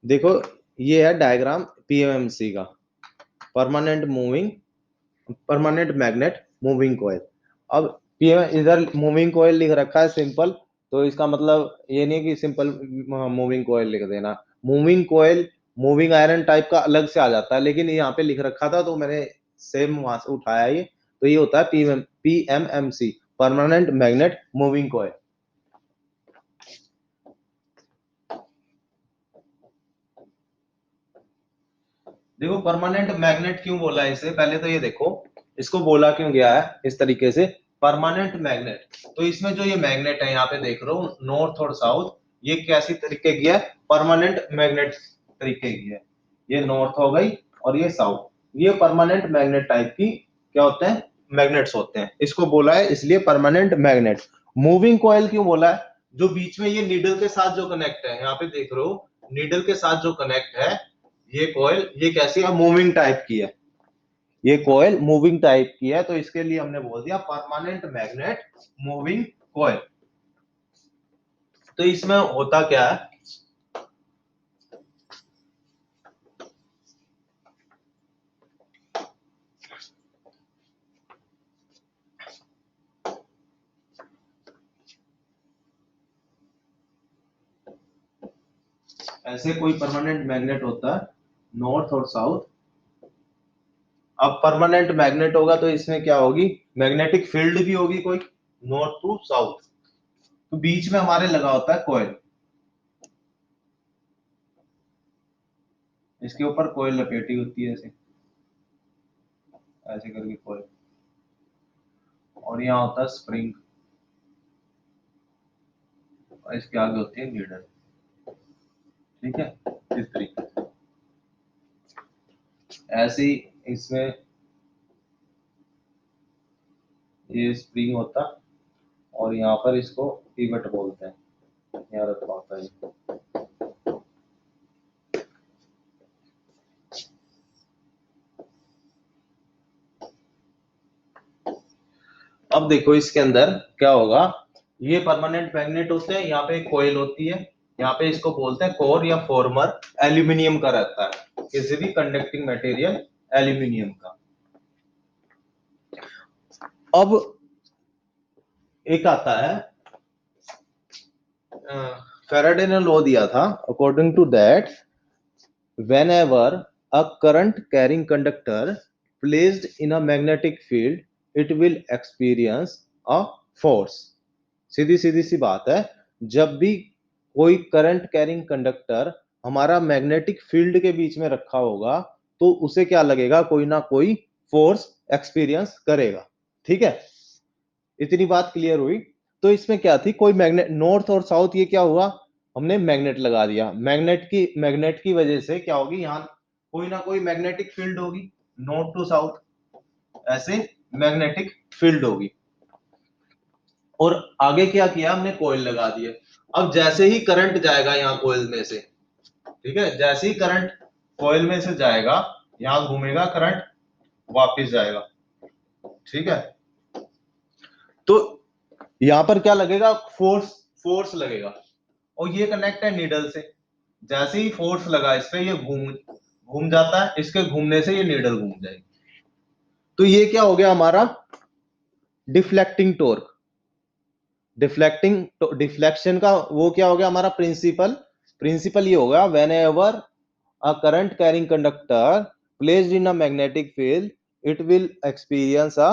देखो ये है डायग्राम पीएमएमसी का, परमानेंट मैग्नेट मूविंग कॉइल। अब पीएम इधर मूविंग कॉइल लिख रखा है सिंपल, तो इसका मतलब ये नहीं कि सिंपल मूविंग कॉइल लिख देना। Moving coil moving iron type का अलग से आ जाता है, लेकिन यहाँ पे लिख रखा था तो मैंने सेम वहां से उठाया ये। तो ये होता है PMMC, permanent magnet moving coil. देखो परमानेंट मैग्नेट क्यों बोला है इसे, पहले तो ये देखो इसको बोला क्यों गया है इस तरीके से परमानेंट मैग्नेट। तो इसमें जो ये मैग्नेट है यहाँ पे देख रहे हो नॉर्थ और साउथ, ये कैसी तरीके की है, परमानेंट मैग्नेट तरीके की है। ये नॉर्थ हो गई और ये साउथ, ये परमानेंट मैग्नेट टाइप की क्या होते हैं, मैग्नेट्स होते हैं। इसको बोला है इसलिए परमानेंट मैग्नेट। मूविंग कॉइल क्यों बोला है, जो बीच में ये नीडल के साथ जो कनेक्ट है, यहाँ पे देख रहे हो नीडल के साथ जो कनेक्ट है, ये कॉइल ये कैसी है, मूविंग टाइप की है। ये कॉइल मूविंग टाइप की है, तो इसके लिए हमने बोल दिया परमानेंट मैग्नेट मूविंग कॉइल। तो इसमें होता क्या है, ऐसे कोई परमानेंट मैग्नेट होता है नॉर्थ और साउथ। अब परमानेंट मैग्नेट होगा तो इसमें क्या होगी, मैग्नेटिक फील्ड भी होगी कोई नॉर्थ टू साउथ। तो बीच में हमारे लगा होता है कॉइल, इसके ऊपर कॉइल लपेटी होती है ऐसे ऐसे करके कॉइल, और यहाँ होता है स्प्रिंग, और इसके आगे होती है नीडल। ठीक है, इस तरीके से ऐसे ही इसमें ये स्प्रिंग होता, और यहाँ पर इसको पिवट बोलते हैं, यहाँ रखा होता है। अब देखो इसके अंदर क्या होगा, ये परमानेंट मैग्नेट होते हैं, यहाँ पे एक कॉइल होती है, यहाँ पे इसको बोलते हैं कोर या फॉर्मर, एल्यूमिनियम का रहता है, किसी भी कंडक्टिंग मटेरियल एल्यूमिनियम का। अब एक आता है फैराडे ने लॉ दिया था, according to that whenever a current carrying conductor placed in a magnetic field it will experience a force। सीधी सीधी सी बात है, जब भी कोई करंट कैरिंग कंडक्टर हमारा मैग्नेटिक फील्ड के बीच में रखा होगा तो उसे क्या लगेगा, कोई ना कोई फोर्स एक्सपीरियंस करेगा। ठीक है, इतनी बात क्लियर हुई। तो इसमें क्या थी, कोई मैग्नेट नॉर्थ और साउथ, ये क्या हुआ, हमने मैग्नेट लगा दिया, मैग्नेट की वजह से क्या होगी, यहाँ कोई ना कोई मैग्नेटिक फील्ड होगी, नॉर्थ टू साउथ ऐसे मैग्नेटिक फील्ड होगी। और आगे क्या किया हमने, कॉइल लगा दिए। अब जैसे ही करंट जाएगा यहाँ कॉइल में से, ठीक है, जैसे ही करंट कॉइल में से जाएगा, यहाँ घूमेगा करंट, वापिस जाएगा। ठीक है, तो यहां पर क्या लगेगा, फोर्स लगेगा, और ये कनेक्ट है नीडल से। जैसे ही फोर्स लगा इस पे, ये घूम घूम जाता है, इसके घूमने से ये नीडल घूम जाएगी। तो ये क्या हो गया हमारा, डिफ्लेक्टिंग टॉर्क। डिफ्लेक्शन का वो क्या हो गया हमारा प्रिंसिपल ये होगा, when ever a current carrying conductor placed in a magnetic field it will experience a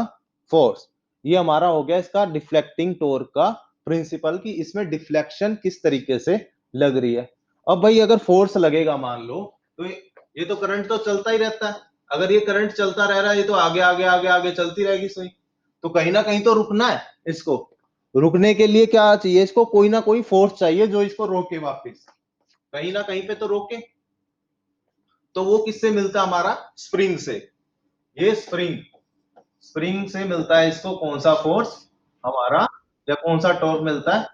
force। ये हमारा हो गया इसका डिफ्लेक्टिंग टॉर्क का प्रिंसिपल, कि इसमें डिफ्लेक्शन किस तरीके से लग रही है। अब भाई अगर फोर्स लगेगा मान लो, तो ये तो करंट तो चलता ही रहता है, अगर ये करंट चलता रह रहा है, ये तो आगे आगे आगे आगे चलती रहेगी सुई, तो कहीं ना कहीं तो रुकना है इसको। रुकने के लिए क्या चाहिए, इसको कोई ना कोई फोर्स चाहिए जो इसको रोके, वापस कहीं ना कहीं पे तो रोके। तो वो किससे मिलता है, हमारा स्प्रिंग से। ये स्प्रिंग से मिलता है इसको कौन सा फोर्स हमारा, या कौन सा टॉर्क मिलता है,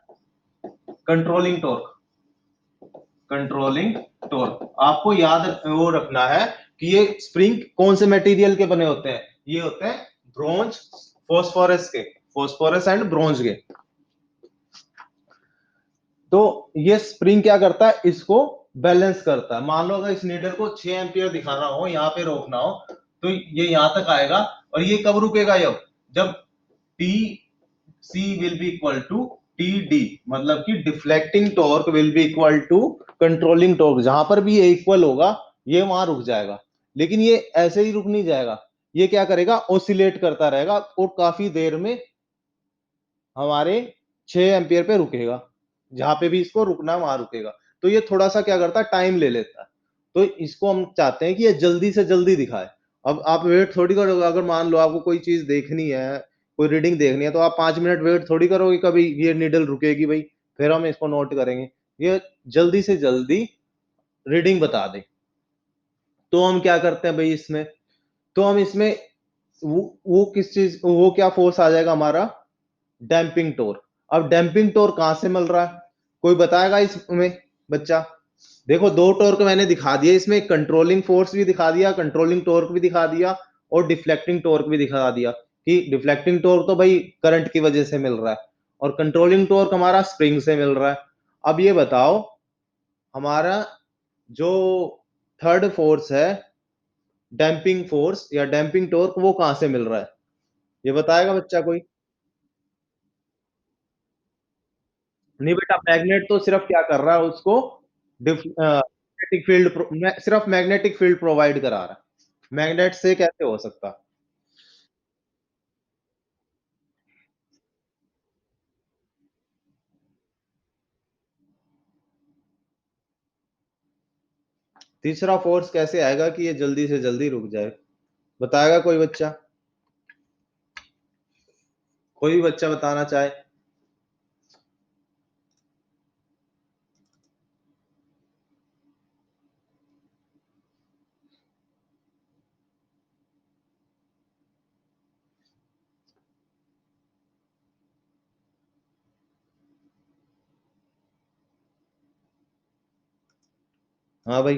कंट्रोलिंग टॉर्क। कंट्रोलिंग टॉर्क आपको याद वो रखना है कि ये स्प्रिंग कौन से मटेरियल के बने होते हैं, ये होते हैं ब्रोंज फॉस्फोरस एंड ब्रोंज के। तो ये स्प्रिंग क्या करता है, इसको बैलेंस करता है। मान लो अगर इस नीडल को 6 एम्पियर दिखाना हो, यहाँ पे रोकना हो, तो ये यहां तक आएगा। और ये कब रुकेगा? जब T C will be equal to T D, मतलब कि deflecting torque will be equal to controlling torque. जहां पर भी ये इक्वल होगा, ये वहां रुक जाएगा। लेकिन ये ऐसे ही रुक नहीं जाएगा, ये क्या करेगा? ऑसिलेट करता रहेगा और काफी देर में हमारे 6 एम्पियर पे रुकेगा। जहां पे भी इसको रुकना है वहां रुकेगा। तो ये थोड़ा सा क्या करता है? टाइम ले लेता है। तो इसको हम चाहते हैं कि ये जल्दी से जल्दी दिखाए। अब आप वेट थोड़ी करोगे। अगर मान लो आपको कोई चीज देखनी है, कोई रीडिंग देखनी है, तो आप 5 मिनट वेट थोड़ी करोगे कभी ये नीडल रुकेगी भाई, फिर हम इसको नोट करेंगे। ये जल्दी से जल्दी रीडिंग बता दे। तो हम क्या करते हैं भाई इसमें? तो हम इसमें वो किस चीज, वो क्या फोर्स आ जाएगा हमारा? डैम्पिंग टोर। अब डैम्पिंग टोर कहां से मिल रहा है? कोई बताएगा इसमें बच्चा? देखो, दो टोर्क मैंने दिखा दिया इसमें, कंट्रोलिंग फोर्स भी दिखा दिया, कंट्रोलिंग टोर्क भी दिखा दिया, और डिफ्लेक्टिंग टोर्क भी दिखा दिया। कि डिफ्लेक्टिंग टोर्क तो भाई करंट की वजह से मिल रहा है, और कंट्रोलिंग टोर्क हमारा स्प्रिंग से मिल रहा है। अब ये बताओ, हमारा जो थर्ड फोर्स है, डैम्पिंग फोर्स या डैम्पिंग टोर्क, वो कहां से मिल रहा है? ये बताएगा बच्चा कोई? नहीं बेटा, मैग्नेट तो सिर्फ क्या कर रहा है उसको? मैग्नेटिक फील्ड, सिर्फ मैग्नेटिक फील्ड प्रोवाइड करा रहा है। मैग्नेट से कैसे हो सकता? तीसरा फोर्स कैसे आएगा कि ये जल्दी से जल्दी रुक जाए? बताएगा कोई बच्चा? कोई भी बच्चा बताना चाहे? हाँ भाई।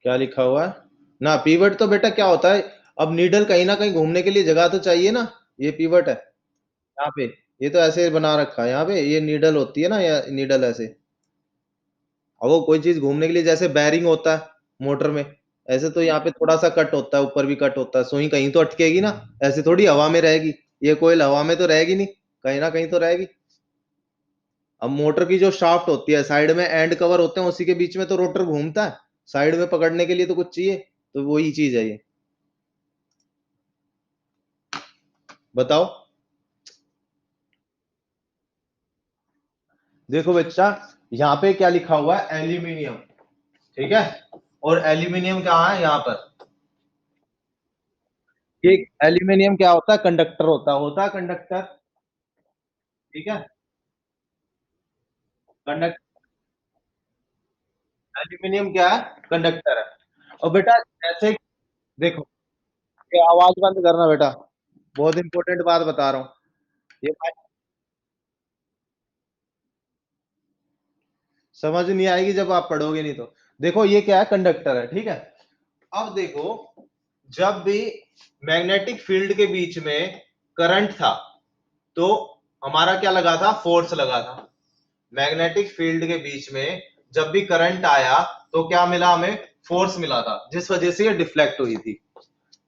क्या लिखा हुआ है ना? पीवट तो बेटा क्या होता है? अब नीडल कहीं ना कहीं घूमने के लिए जगह तो चाहिए ना। ये पीवट है यहाँ पे। ये तो ऐसे बना रखा है यहाँ पे, ये नीडल होती है ना, या नीडल ऐसे। और वो कोई चीज घूमने के लिए, जैसे बैरिंग होता है मोटर में, ऐसे तो यहाँ पे थोड़ा सा कट होता है, ऊपर भी कट होता है, सुई कहीं तो अटकेगी ना। ऐसे थोड़ी हवा में रहेगी। ये कोयल हवा में तो रहेगी नहीं, कहीं ना कहीं तो रहेगी। अब मोटर की जो शाफ्ट होती है, साइड में एंड कवर होते हैं, उसी के बीच में तो रोटर घूमता है। साइड में पकड़ने के लिए तो कुछ चाहिए। तो वही चीज है ये। बताओ। देखो बच्चा, यहाँ पे क्या लिखा हुआ है? एल्यूमिनियम। ठीक है। और एल्यूमिनियम क्या है यहाँ पर? ये एल्यूमिनियम क्या होता है? कंडक्टर होता है कंडक्टर। ठीक है। कंडक्टर। एल्यूमिनियम क्या है? कंडक्टर है। और बेटा ऐसे, देखो, ये आवाज बंद करना बेटा, बहुत इंपॉर्टेंट बात बता रहा हूँ। ये बात समझ नहीं आएगी जब आप पढ़ोगे नहीं तो। देखो, ये क्या है? कंडक्टर है। ठीक है। अब देखो, जब भी मैग्नेटिक फील्ड के बीच में करंट था, तो हमारा क्या लगा था? फोर्स लगा था। मैग्नेटिक फील्ड के बीच में जब भी करंट आया, तो क्या मिला हमें? फोर्स मिला था, जिस वजह से ये डिफ्लेक्ट हुई थी।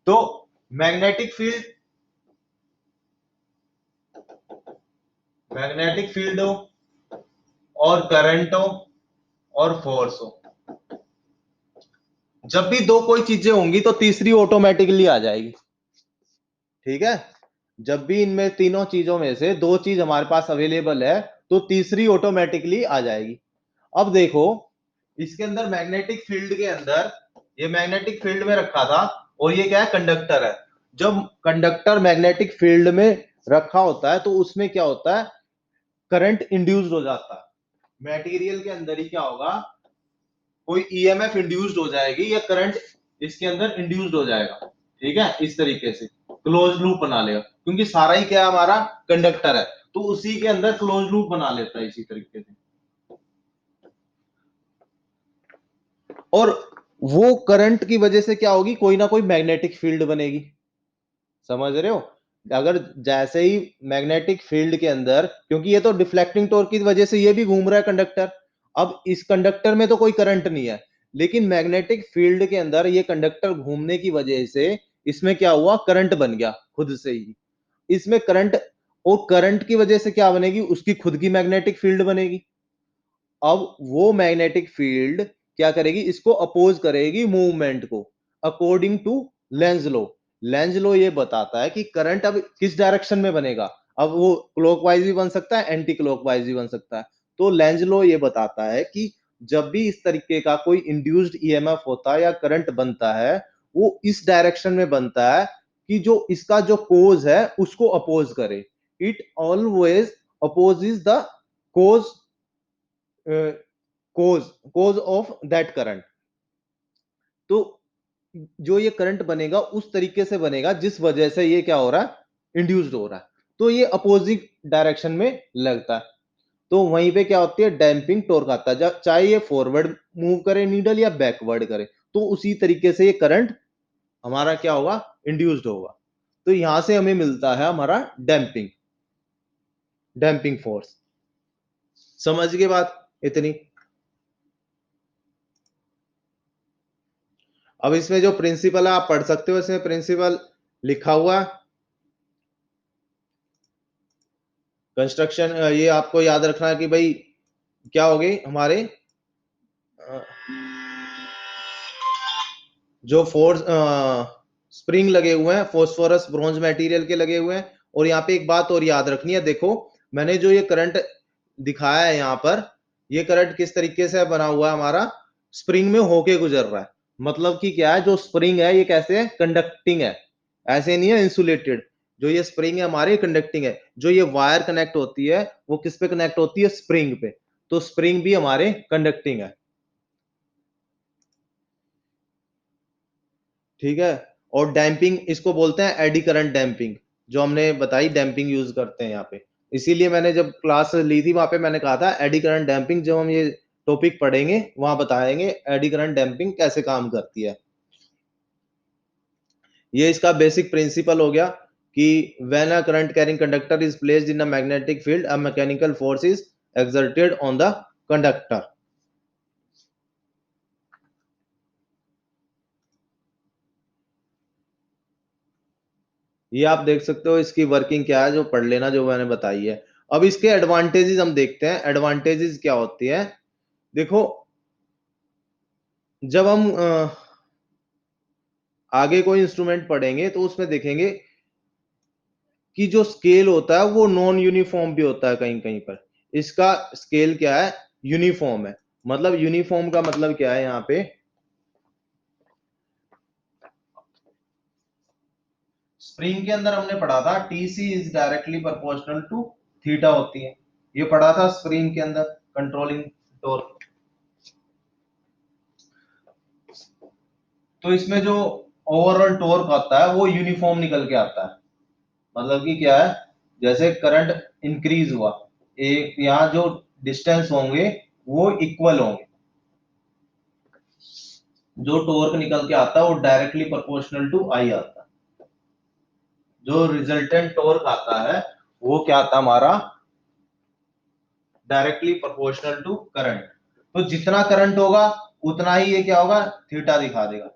तो मैग्नेटिक फील्ड, मैग्नेटिक फील्ड हो, और करंट हो, और फोर्स हो, जब भी दो कोई चीजें होंगी तो तीसरी ऑटोमेटिकली आ जाएगी। ठीक है। जब भी इनमें तीनों चीजों में से दो चीज हमारे पास अवेलेबल है, तो तीसरी ऑटोमेटिकली आ जाएगी। अब देखो, इसके अंदर मैग्नेटिक फील्ड के अंदर, ये मैग्नेटिक फील्ड में रखा था, और ये क्या है? कंडक्टर है। जब कंडक्टर मैग्नेटिक फील्ड में रखा होता है, तो उसमें क्या होता है? करंट इंड्यूस्ड हो जाता है। मटेरियल के अंदर ही क्या होगा? कोई ईएमएफ इंड्यूस्ड हो जाएगी, या करंट इसके अंदर इंड्यूस्ड हो जाएगा। ठीक है। इस तरीके से क्लोज लूप बना लेगा, क्योंकि सारा ही क्या है? हमारा कंडक्टर है। तो उसी के अंदर क्लोज लूप बना लेता है इसी तरीके से। और वो करंट की वजह से क्या होगी? कोई ना कोई मैग्नेटिक फील्ड बनेगी। समझ रहे हो? अगर जैसे ही मैग्नेटिक फील्ड के अंदर, क्योंकि ये तो डिफ्लेक्टिंग टॉर्क की वजह से ये भी घूम रहा है कंडक्टर, अब इस कंडक्टर में तो कोई करंट नहीं है, लेकिन मैग्नेटिक फील्ड के अंदर ये कंडक्टर घूमने की वजह से इसमें क्या हुआ, करंट बन गया खुद से ही। इसमें करंट, और करंट की वजह से क्या बनेगी, उसकी खुद की मैग्नेटिक फील्ड बनेगी। अब वो मैग्नेटिक फील्ड क्या करेगी, इसको अपोज करेगी मूवमेंट को, according to Lenz law. Lenz law ये बताता है कि करंट अब किस डायरेक्शन में बनेगा। अब वो क्लॉकवाइज भी बन सकता है, एंटी क्लॉकवाइज भी बन सकता है। तो लेंज लो ये बताता है कि जब भी इस तरीके का कोई इंड्यूस्ड ईएमएफ होता है या करंट बनता है, वो इस डायरेक्शन में बनता है कि जो इसका जो कोज है उसको अपोज करे। It always opposes the cause, cause cause of that current. तो जो ये करंट बनेगा उस तरीके से बनेगा जिस वजह से ये क्या हो रहा है, इंड्यूस्ड हो रहा है। तो ये अपोजिट डायरेक्शन में लगता है। तो वहीं पे क्या होती है, डैम्पिंग टॉर्क आता है। चाहे ये फॉरवर्ड मूव करे नीडल या बैकवर्ड करे, तो उसी तरीके से ये करंट हमारा क्या होगा, इंड्यूस्ड होगा। तो यहां से हमें मिलता है हमारा डैम्पिंग, डैम्पिंग फोर्स। समझ के बात इतनी। अब इसमें जो प्रिंसिपल है आप पढ़ सकते हो, इसमें प्रिंसिपल लिखा हुआ। कंस्ट्रक्शन ये आपको याद रखना है कि भाई क्या हो गई हमारे जो फोर्स स्प्रिंग लगे हुए हैं, फॉस्फोरस ब्रॉन्ज मटेरियल के लगे हुए हैं। और यहाँ पे एक बात और याद रखनी है, देखो मैंने जो ये करंट दिखाया है यहाँ पर, ये करंट किस तरीके से बना हुआ है, हमारा स्प्रिंग में होके गुजर रहा है। मतलब कि क्या है, जो स्प्रिंग है ये कैसे है, कंडक्टिंग है, ऐसे नहीं है इंसुलेटेड। जो ये स्प्रिंग है हमारी कंडक्टिंग है। जो ये वायर कनेक्ट होती है वो किस पे कनेक्ट होती है, स्प्रिंग पे। तो स्प्रिंग भी हमारे कंडक्टिंग है। ठीक है। और डैम्पिंग इसको बोलते हैं एडी करंट डैम्पिंग, जो हमने बताई डैम्पिंग यूज करते हैं यहाँ पे। इसीलिए मैंने जब क्लास ली थी वहां पे मैंने कहा था एडी करंट डैम्पिंग, जब हम ये टॉपिक पढ़ेंगे वहां बताएंगे एडी करंट डैम्पिंग कैसे काम करती है। ये इसका बेसिक प्रिंसिपल हो गया कि when a current carrying conductor is placed in a magnetic field a mechanical force is exerted on the conductor. ये आप देख सकते हो, इसकी वर्किंग क्या है जो पढ़ लेना, जो मैंने बताई है। अब इसके एडवांटेजेस हम देखते हैं, एडवांटेजेस क्या होती है। देखो जब हम आगे कोई इंस्ट्रूमेंट पढ़ेंगे तो उसमें देखेंगे कि जो स्केल होता है वो नॉन यूनिफॉर्म भी होता है कहीं कहीं पर। इसका स्केल क्या है, यूनिफॉर्म है। मतलब यूनिफॉर्म का मतलब क्या है, यहाँ पे स्प्रिंग के अंदर हमने पढ़ा था T C is directly proportional to theta होती है। ये पढ़ा था स्प्रिंग के अंदर, कंट्रोलिंग टॉर्क। तो इसमें जो ओवरऑल टॉर्क आता है वो यूनिफॉर्म निकल के आता है। मतलब कि क्या है, जैसे करंट इंक्रीज हुआ, एक यहाँ जो डिस्टेंस होंगे वो इक्वल होंगे। जो टॉर्क निकल के आता है वो डायरेक्टली प्रोपोर्शनल टू आई आता है। जो रिजल्टेंट टॉर्क आता है वो क्या आता है हमारा, डायरेक्टली प्रोपोर्शनल टू करंट। तो जितना करंट होगा उतना ही ये क्या होगा, थीटा दिखा देगा।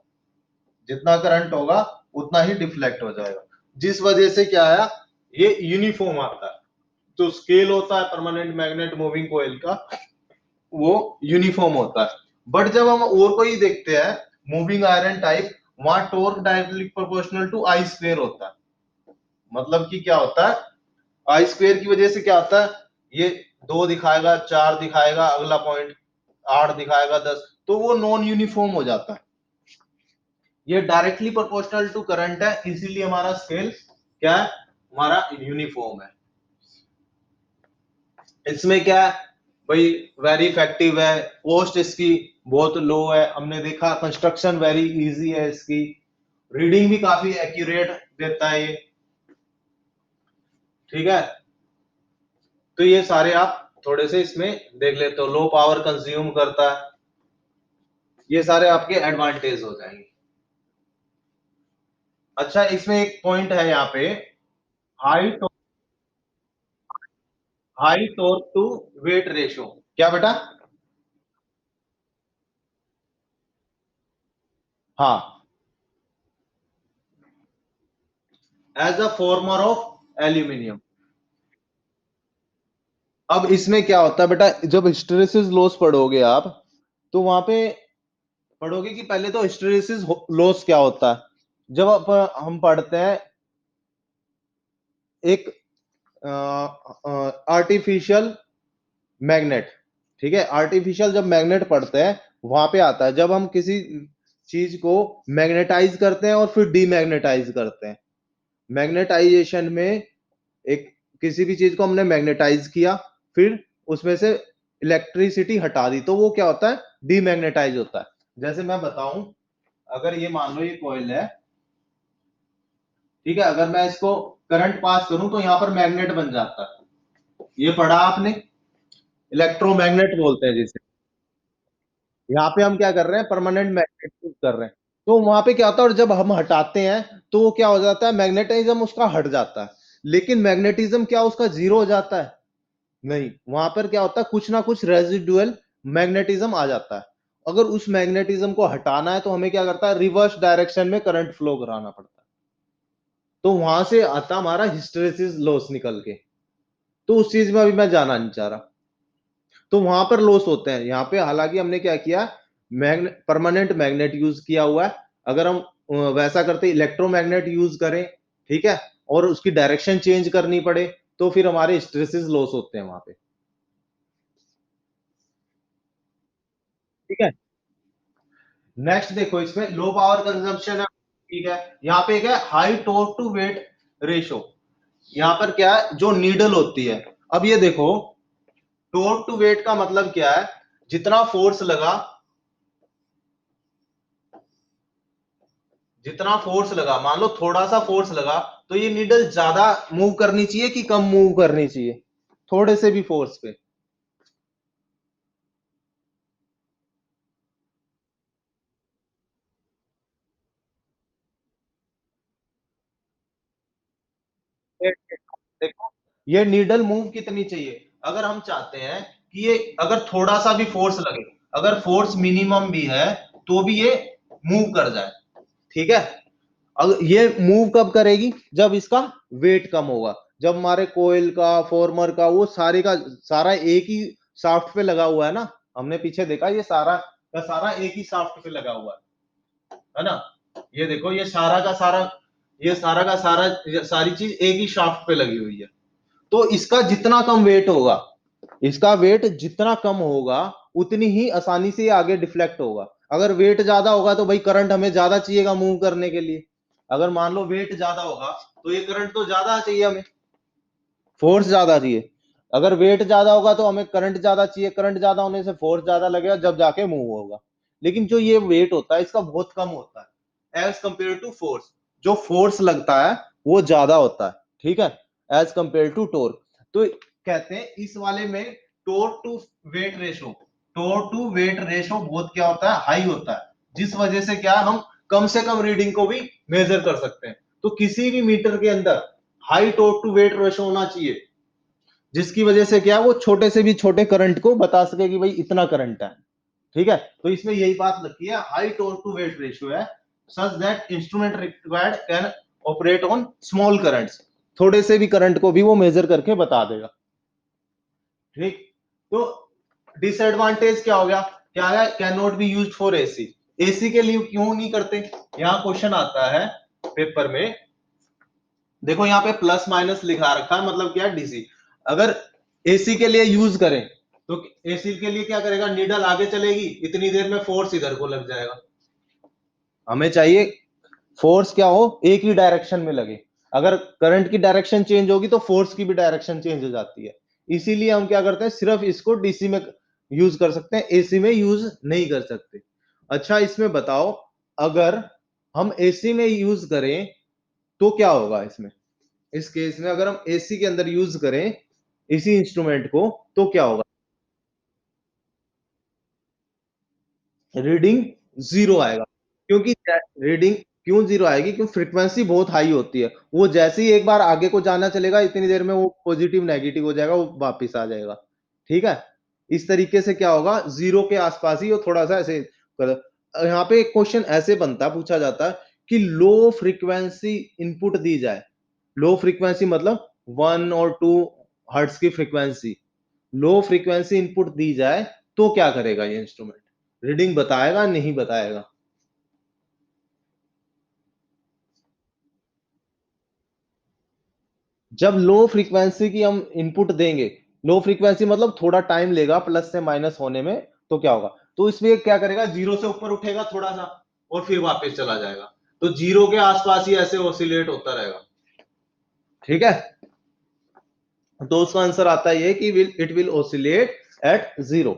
जितना करंट होगा उतना ही डिफ्लेक्ट हो जाएगा। जिस वजह से क्या है, ये यूनिफॉर्म आता है। तो स्केल होता है परमानेंट मैग्नेट मूविंग कोयल का, वो यूनिफॉर्म होता है। बट जब हम और कोई देखते हैं मूविंग आयरन टाइप, वहां torque directly proportional to I square होता है। मतलब कि क्या होता है, आई स्क्वेयर की वजह से क्या होता है, ये 2 दिखाएगा, 4 दिखाएगा, अगला पॉइंट 8 दिखाएगा, 10, तो वो नॉन यूनिफॉर्म हो जाता है। ये डायरेक्टली प्रोपोर्शनल टू करंट है, इसीलिए हमारा स्केल क्या है, हमारा यूनिफॉर्म है। इसमें क्या है भाई, वेरी इफेक्टिव है, कॉस्ट इसकी बहुत लो है। हमने देखा कंस्ट्रक्शन वेरी इजी है इसकी, रीडिंग भी काफी एक्यूरेट देता है ये। ठीक है। तो ये सारे आप थोड़े से इसमें देख लेते हो, लो पावर कंज्यूम करता है। ये सारे आपके एडवांटेज हो जाएंगे। अच्छा इसमें एक पॉइंट है यहाँ पे high high torque to weight ratio, क्या बेटा? हाँ, as a former of aluminium. अब इसमें क्या होता है बेटा, जब हिस्टेरेसिस लॉस पढ़ोगे आप, तो वहां पे पढ़ोगे कि पहले तो हिस्टेरेसिस लॉस क्या होता है। जब हम पढ़ते हैं एक आर्टिफिशियल मैग्नेट, ठीक है, आर्टिफिशियल जब मैग्नेट पढ़ते हैं वहां पे आता है जब हम किसी चीज को मैग्नेटाइज करते हैं और फिर डीमैग्नेटाइज करते हैं। मैग्नेटाइजेशन में एक किसी भी चीज को हमने मैग्नेटाइज किया, फिर उसमें से इलेक्ट्रिसिटी हटा दी, तो वो क्या होता है, डीमैग्नेटाइज होता है। जैसे मैं बताऊं, अगर ये मान लो ये कॉइल है, ठीक है, अगर मैं इसको करंट पास करूं तो यहां पर मैग्नेट बन जाता है। ये पढ़ा आपने, इलेक्ट्रोमैग्नेट बोलते हैं जिसे। यहाँ पे हम क्या कर रहे हैं, परमानेंट मैग्नेट यूज कर रहे हैं। तो वहां पे क्या होता है, और जब हम हटाते हैं तो वो क्या हो जाता है, मैग्नेटिज्म उसका हट जाता है। लेकिन मैग्नेटिज्म क्या उसका जीरो हो जाता है? नहीं, वहां पर क्या होता है, कुछ ना कुछ रेजिडुअल मैग्नेटिज्म आ जाता है। अगर उस मैग्नेटिज्म को हटाना है तो हमें क्या करता है, रिवर्स डायरेक्शन में करंट फ्लो कराना पड़ता है। तो वहां से आता हमारा हिस्टेरेसिस लॉस निकल के। तो उस चीज में अभी मैं जाना नहीं चाह रहा। तो वहां पर लॉस होते हैं। यहाँ पे हालांकि हमने क्या किया, परमानेंट मैग्नेट यूज किया हुआ है। अगर हम वैसा करते इलेक्ट्रोमैग्नेट यूज करें, ठीक है, और उसकी डायरेक्शन चेंज करनी पड़े, तो फिर हमारे स्ट्रेसेस लॉस होते हैं वहां पे। ठीक है, नेक्स्ट देखो, इसमें लो पावर कंजम्पशन है, ठीक है। यहाँ पे क्या है, high torque to weight ratio. यहाँ पर क्या है, जो नीडल होती है। अब ये देखो, टॉर्क टू वेट का मतलब क्या है, जितना फोर्स लगा, जितना फोर्स लगा, मान लो थोड़ा सा फोर्स लगा, तो ये नीडल ज्यादा मूव करनी चाहिए कि कम मूव करनी चाहिए, थोड़े से भी फोर्स पे? देखो, ये नीडल मूव कितनी चाहिए, अगर हम चाहते हैं कि ये अगर थोड़ा सा भी फोर्स लगे, अगर फोर्स मिनिमम भी है, तो भी ये मूव कर जाए, ठीक है। अगर ये मूव कब करेगी, जब इसका वेट कम होगा, जब हमारे कोयल का, फॉर्मर का, वो सारे का सारा एक ही शाफ्ट पे लगा हुआ है ना। हमने पीछे देखा, ये सारा का सारा एक ही शाफ्ट पे लगा हुआ है ना। ये देखो, ये सारा का सारा, ये सारा का सारा, सारी चीज एक ही शाफ्ट पे लगी हुई है। तो इसका जितना कम वेट होगा, इसका वेट जितना कम होगा, उतनी ही आसानी से ये आगे डिफ्लेक्ट होगा। अगर वेट ज्यादा होगा तो भाई करंट हमें ज्यादा चाहिएगा मूव करने के लिए। अगर मान लो वेट ज्यादा होगा, तो ये करंट तो ज्यादा चाहिए हमें, फोर्स ज्यादा चाहिए। अगर वेट ज्यादा होगा तो हमें करंट ज्यादा चाहिए, करंट ज्यादा होने से फोर्स ज्यादा लगेगा, जब जाके मूव होगा। लेकिन जो ये वेट होता है इसका बहुत कम होता है एज कंपेयर टू फोर्स। जो फोर्स लगता है वो ज्यादा होता है, ठीक है, एज कंपेयर टू टोर्क। तो कहते हैं इस वाले में torque to weight ratio, torque to weight ratio बहुत क्या होता है, हाई होता है। जिस वजह से क्या, हम कम से कम रीडिंग को भी मेजर कर सकते हैं। तो किसी भी मीटर के अंदर high torque to weight ratio होना चाहिए, जिसकी वजह से क्या, वो छोटे से भी छोटे करंट को बता सके कि भाई इतना करंट है। ठीक है, तो इसमें यही बात लगती है, high torque to weight ratio है, such that instrument required can operate on small currents. थोड़े से भी करंट को भी वो मेजर करके बता देगा। ठीक, तो डिसएडवांटेज क्या हो गया, क्या है, can not be use for AC. AC के लिए क्यों नहीं करते, यहाँ क्वेश्चन आता है पेपर में। देखो यहाँ पे प्लस माइनस लिखा रखा है, मतलब क्या, डीसी। अगर एसी के लिए यूज करें, तो एसी के लिए क्या करेगा, नीडल आगे चलेगी, इतनी देर में फोर्स इधर को लग जाएगा। हमें चाहिए फोर्स क्या हो, एक ही डायरेक्शन में लगे। अगर करंट की डायरेक्शन चेंज होगी तो फोर्स की भी डायरेक्शन चेंज हो जाती है। इसीलिए हम क्या करते हैं, सिर्फ इसको डीसी में यूज कर सकते हैं, एसी में यूज नहीं कर सकते। अच्छा, इसमें बताओ, अगर हम एसी में यूज करें तो क्या होगा इसमें। इस केस में अगर हम एसी के अंदर यूज करें इसी इंस्ट्रूमेंट को, तो क्या होगा, रीडिंग जीरो आएगा। क्योंकि रीडिंग क्यों जीरो आएगी? क्यों? फ्रीक्वेंसी बहुत हाई होती है, वो जैसे ही एक बार आगे को जाना चलेगा इतनी देर में वो पॉजिटिव नेगेटिव हो जाएगा, वो वापिस आ जाएगा। ठीक है, इस तरीके से क्या होगा, जीरो के आसपास ही वो थोड़ा सा ऐसे यहाँ पे एक क्वेश्चन ऐसे बनता, पूछा जाता है कि लो फ्रीक्वेंसी इनपुट दी जाए, लो फ्रीक्वेंसी मतलब 1 और 2 हर्ट्ज की फ्रीक्वेंसी, लो फ्रीक्वेंसी इनपुट दी जाए तो क्या करेगा ये इंस्ट्रूमेंट? रीडिंग बताएगा नहीं बताएगा? जब लो फ्रीक्वेंसी की हम इनपुट देंगे, लो फ्रीक्वेंसी मतलब थोड़ा टाइम लेगा प्लस से माइनस होने में, तो क्या होगा, तो इसमें क्या करेगा, जीरो से ऊपर उठेगा थोड़ा सा और फिर वापस चला जाएगा, तो जीरो के आसपास ही ऐसे ऑसिलेट होता रहेगा। ठीक है, तो उसका आंसर आता है ये कि it will oscillate at zero.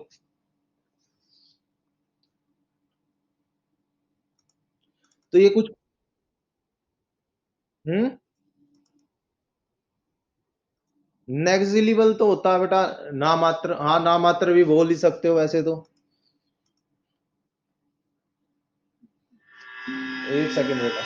तो ये कुछ हम्म नेग्जिबल तो होता है बेटा, ना मात्र, हाँ ना मात्र भी बोल ही सकते हो वैसे तो। एक सेकंड बेटा।